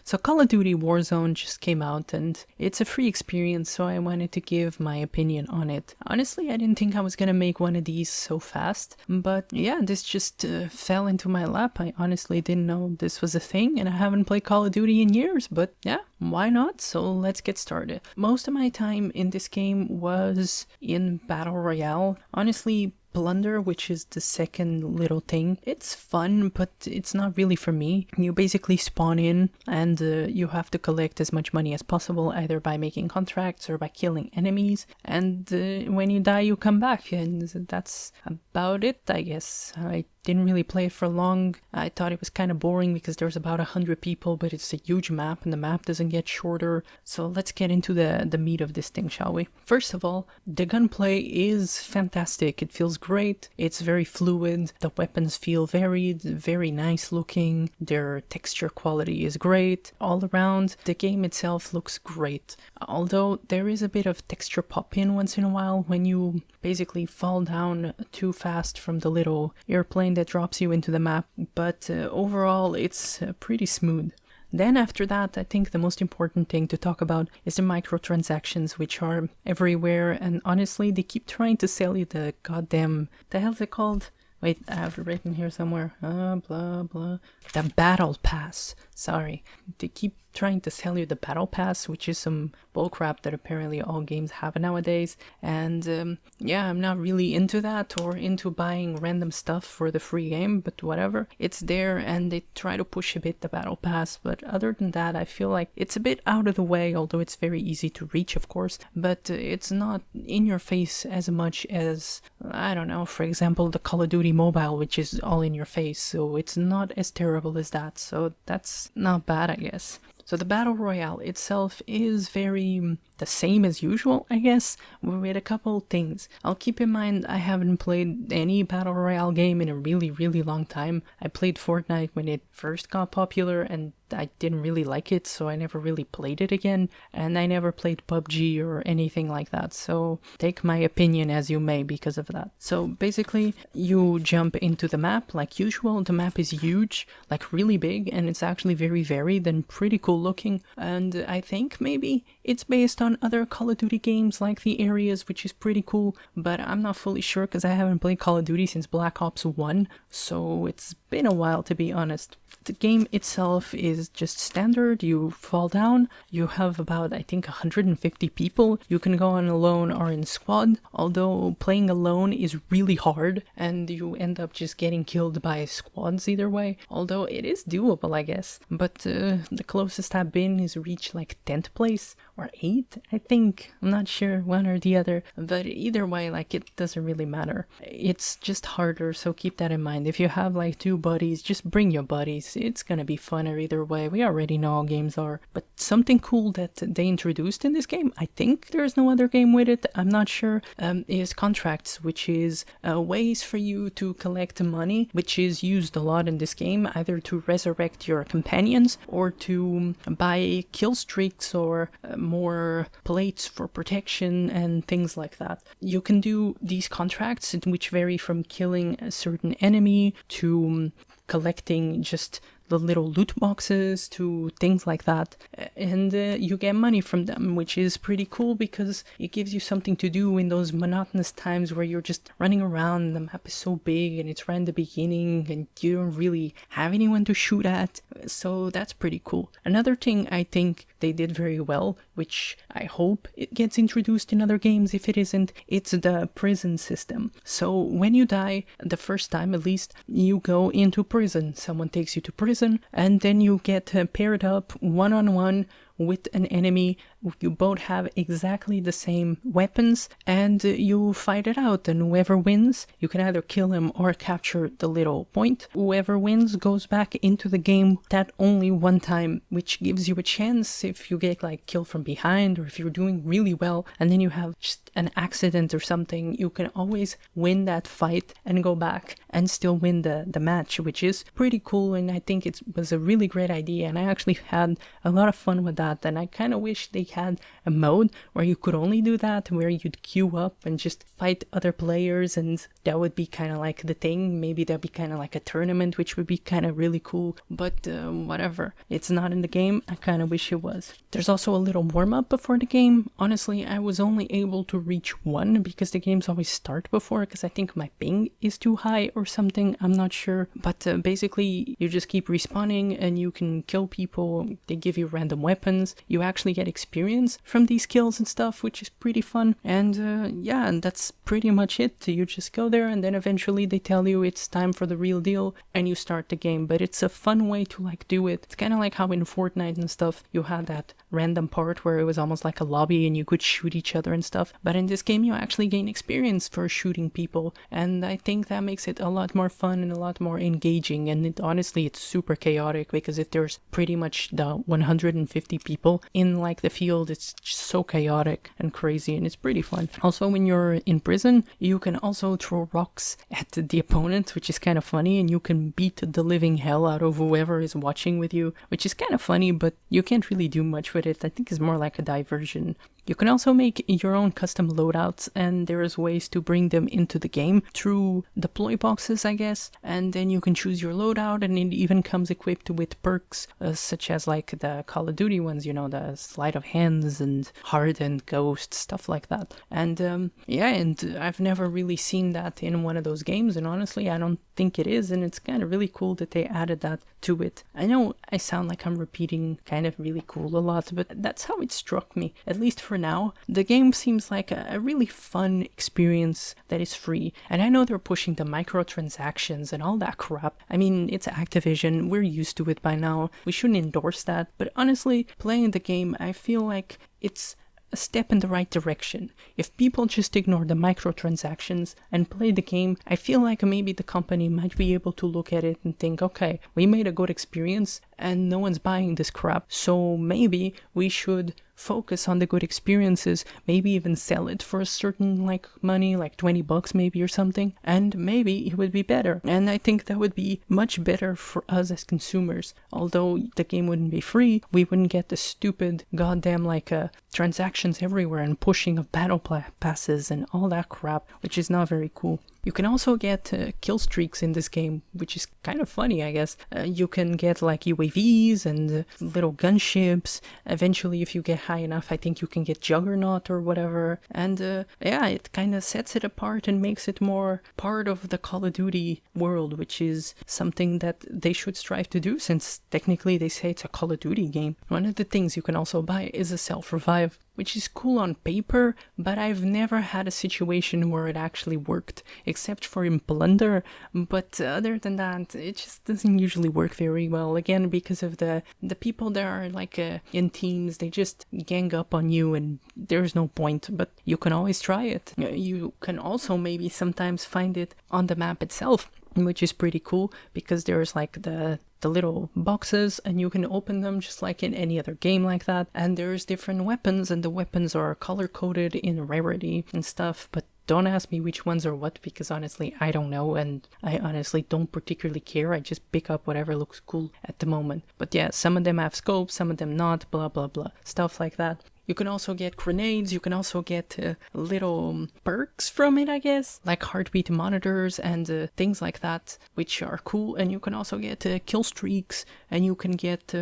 So Call of Duty Warzone just came out and it's a free experience, so I wanted to give my opinion on it. Honestly, I didn't think I was gonna make one of these so fast, but yeah, this just fell into my lap. I honestly didn't know this was a thing, and I haven't played Call of Duty in years, but yeah, why not? So let's get started. Most of my time in this game was in Battle Royale. Honestly, Plunder, which is the second little thing. It's fun, but it's not really for me. You basically spawn in and you have to collect as much money as possible, either by making contracts or by killing enemies. And when you die, you come back, and that's about it, I guess. I didn't really play it for long. I thought it was kind of boring because there's about 100 people, but it's a huge map and the map doesn't get shorter. So let's get into the meat of this thing, shall we? First of all, the gunplay is fantastic. It feels great. It's very fluid. The weapons feel varied, very nice looking. Their texture quality is great. All around, the game itself looks great. Although there is a bit of texture pop in once in a while when you basically fall down too fast from the little airplane that drops you into the map, but overall it's pretty smooth. Then after that, I think the most important thing to talk about is the microtransactions, which are everywhere, and honestly they keep trying to sell you the goddamn, the hell's it called? Wait, I have it written here somewhere. Blah, blah. The Battle Pass. Sorry. They keep trying to sell you the Battle Pass, which is some bullcrap that apparently all games have nowadays. And yeah, I'm not really into that or into buying random stuff for the free game, but whatever. It's there and they try to push a bit the Battle Pass, but other than that, I feel like it's a bit out of the way, although it's very easy to reach, of course, but it's not in your face as much as, I don't know, for example, the Call of Duty Mobile, which is all in your face, so it's not as terrible as that, so that's not bad, I guess. So the Battle Royale itself is very the same as usual, I guess, with a couple things. I'll keep in mind I haven't played any Battle Royale game in a really, really long time. I played Fortnite when it first got popular and I didn't really like it, so I never really played it again, and I never played PUBG or anything like that, so take my opinion as you may because of that. So basically, you jump into the map like usual. The map is huge, like really big, and it's actually very varied and pretty cool looking, and I think maybe it's based on other Call of Duty games like the areas, which is pretty cool, but I'm not fully sure because I haven't played Call of Duty since Black Ops 1, so it's been a while to be honest. The game itself is just standard. You fall down, you have about, I think, 150 people. You can go on alone or in squad, although playing alone is really hard and you end up just getting killed by squads either way, although it is doable, I guess. But the closest I've been is reach like 10th place or 8th, I think. I'm not sure, one or the other, but either way, like, it doesn't really matter. It's just harder, so keep that in mind. If you have like 2 buddies, just bring your buddies. It's gonna be funner either way. We already know how games are. But something cool that they introduced in this game, I think there's no other game with it, I'm not sure, is contracts, which is ways for you to collect money, which is used a lot in this game, either to resurrect your companions or to buy kill streaks or more plates for protection and things like that. You can do these contracts, which vary from killing a certain enemy to collecting just the little loot boxes to things like that, and you get money from them, which is pretty cool because it gives you something to do in those monotonous times where you're just running around and the map is so big and it's right in the beginning and you don't really have anyone to shoot at, so that's pretty cool. Another thing I think they did very well, which I hope it gets introduced in other games, if it isn't, it's the prison system. So when you die, the first time at least, you go into prison. Someone takes you to prison and then you get paired up one-on-one with an enemy. You both have exactly the same weapons and you fight it out, and whoever wins, you can either kill him or capture the little point. Whoever wins goes back into the game that only one time, which gives you a chance if you get like killed from behind or if you're doing really well and then you have just an accident or something, you can always win that fight and go back and still win the match, which is pretty cool, and I think it was a really great idea and I actually had a lot of fun with that. that, and I kind of wish they had a mode where you could only do that, where you'd queue up and just fight other players, and that would be kind of like the thing. Maybe that'd be kind of like a tournament, which would be kind of really cool, but whatever. It's not in the game. I kind of wish it was. There's also a little warm-up before the game. Honestly, I was only able to reach 1 because the games always start before, because I think my ping is too high or something. I'm not sure, but basically you just keep respawning and you can kill people. They give you random weapons. You actually get experience from these kills and stuff, which is pretty fun. And yeah, and that's pretty much it. You just go there, and then eventually they tell you it's time for the real deal and you start the game. But it's a fun way to like do it. It's kind of like how in Fortnite and stuff you had that random part where it was almost like a lobby and you could shoot each other and stuff, but in this game you actually gain experience for shooting people, and I think that makes it a lot more fun and a lot more engaging. And honestly, it's super chaotic, because if there's pretty much the 150 people in like the field, it's just so chaotic and crazy, and it's pretty fun. Also, when you're in prison, you can also throw rocks at the opponent, which is kind of funny, and you can beat the living hell out of whoever is watching with you, which is kind of funny, but you can't really do much with it. I think it's more like a diversion. You can also make your own custom loadouts, and there's ways to bring them into the game through deploy boxes, I guess, and then you can choose your loadout, and it even comes equipped with perks such as like the Call of Duty ones, you know, the sleight of hands and hardened ghost, stuff like that. And yeah, and I've never really seen that in one of those games, and honestly I don't think it is, and it's kind of really cool that they added that to it. I know I sound like I'm repeating kind of really cool a lot, but that's how it struck me, at least for now. The game seems like a really fun experience that is free, and I know they're pushing the microtransactions and all that crap. I mean, it's Activision, we're used to it by now, we shouldn't endorse that, but honestly, playing the game, I feel like it's a step in the right direction. If people just ignore the microtransactions and play the game, I feel like maybe the company might be able to look at it and think, okay, we made a good experience and no one's buying this crap, so maybe we should focus on the good experiences, maybe even sell it for a certain like money, like $20 maybe or something, and maybe it would be better. And I think that would be much better for us as consumers. Although the game wouldn't be free, we wouldn't get the stupid goddamn like transactions everywhere and pushing of battle passes and all that crap, which is not very cool. You can also get kill streaks in this game, which is kind of funny, I guess. You can get like UAVs and little gunships. Eventually, if you get high enough, I think you can get Juggernaut or whatever. And yeah, it kind of sets it apart and makes it more part of the Call of Duty world, which is something that they should strive to do, since technically they say it's a Call of Duty game. One of the things you can also buy is a self-revive, which is cool on paper, but I've never had a situation where it actually worked, except for in Plunder. But other than that, it just doesn't usually work very well, again because of the people that are like in teams. They just gang up on you and there's no point, but you can always try it. You can also maybe sometimes find it on the map itself, which is pretty cool, because there's like the little boxes and you can open them just like in any other game like that, and there's different weapons, and the weapons are color coded in rarity and stuff, but don't ask me which ones are what, because honestly I don't know, and I honestly don't particularly care. I just pick up whatever looks cool at the moment. But yeah, some of them have scopes, some of them not, blah blah blah, stuff like that. You can also get grenades, you can also get little perks from it, I guess, like heartbeat monitors and things like that, which are cool. And you can also get kill streaks, and you can get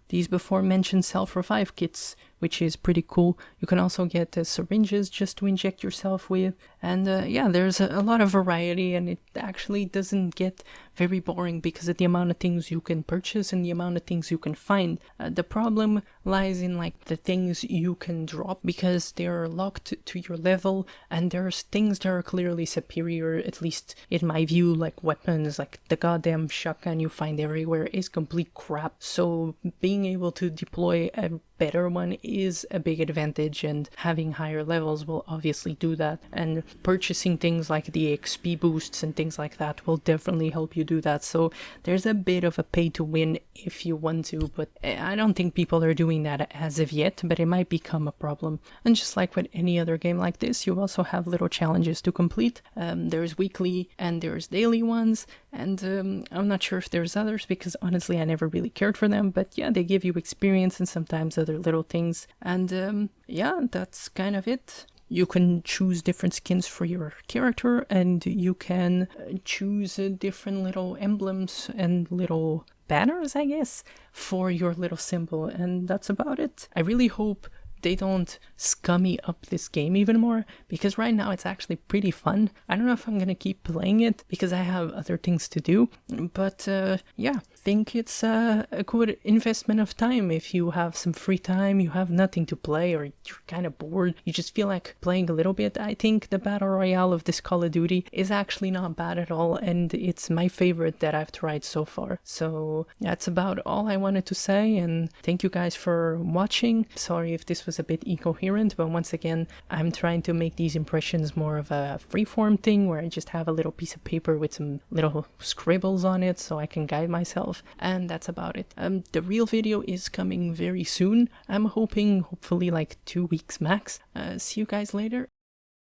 these before mentioned self-revive kits, which is pretty cool. You can also get syringes just to inject yourself with, and yeah, there's a lot of variety, and it actually doesn't get very boring because of the amount of things you can purchase and the amount of things you can find. The problem lies in like the things you can drop, because they're locked to your level, and there's things that are clearly superior, at least in my view, like weapons, like the goddamn shotgun you find everywhere is complete crap, so being able to deploy a better one is a big advantage, and having higher levels will obviously do that, and purchasing things like the XP boosts and things like that will definitely help you do that. So there's a bit of a pay to win if you want to, but I don't think people are doing that as of yet, but it might become a problem. And just like with any other game like this, you also have little challenges to complete. There's weekly and there's daily ones, and I'm not sure if there's others because honestly I never really cared for them, but yeah, they give you experience, and sometimes other other little things. And yeah, that's kind of it. You can choose different skins for your character, and you can choose different little emblems and little banners, I guess, for your little symbol, and that's about it. I really hope they don't scummy up this game even more, because right now it's actually pretty fun. I don't know if I'm gonna keep playing it because I have other things to do, but yeah, I think it's a good investment of time. If you have some free time, you have nothing to play, or you're kind of bored, you just feel like playing a little bit, I think the Battle Royale of this Call of Duty is actually not bad at all, and it's my favorite that I've tried so far. So that's about all I wanted to say, and thank you guys for watching. Sorry if this was a bit incoherent, but once again, I'm trying to make these impressions more of a freeform thing where I just have a little piece of paper with some little scribbles on it so I can guide myself, and that's about it. The real video is coming very soon. I'm hopefully like 2 weeks max. See you guys later.